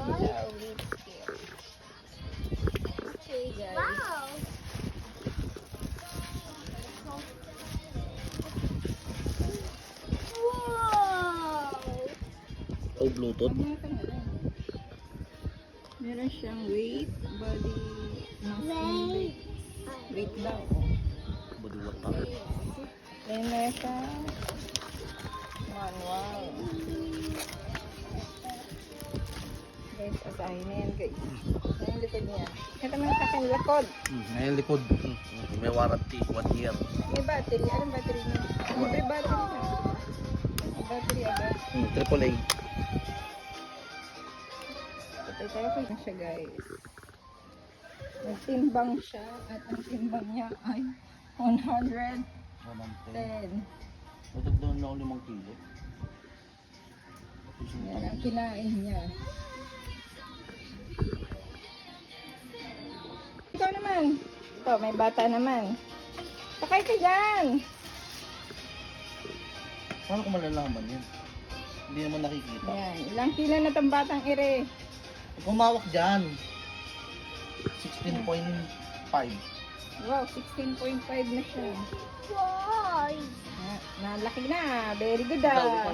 Chow wheat scale. Okay, guys. Wow. Wow. Oh, Bluetooth. Meron siyang weight, body, muscle weight. Weight daw. Body water. Then meron siyang manual. Guys, asahin na yan, guys. Ano yung likod niya? Ito mo sa akin likod. Ngayon likod. May warranty. 1 year. May battery. Anong battery niya? Libre battery na. Battery agad. AAA. Patay tayo po na siya, guys. Nagtimbang siya at ang timbang niya ay 110. 110. Matagdagan na ako 5 kilo. Yan ang kinain niya. Ikaw naman. Ito, may bata naman. Sakay ka dyan. Paano ko malalaman yun? Hindi naman nakikita. Yan. Ilang kilo na itong batang ere? Kumawak dyan. 16.5. Wow, 16.5 na siya. Wow. Nalaki na. Very good ah.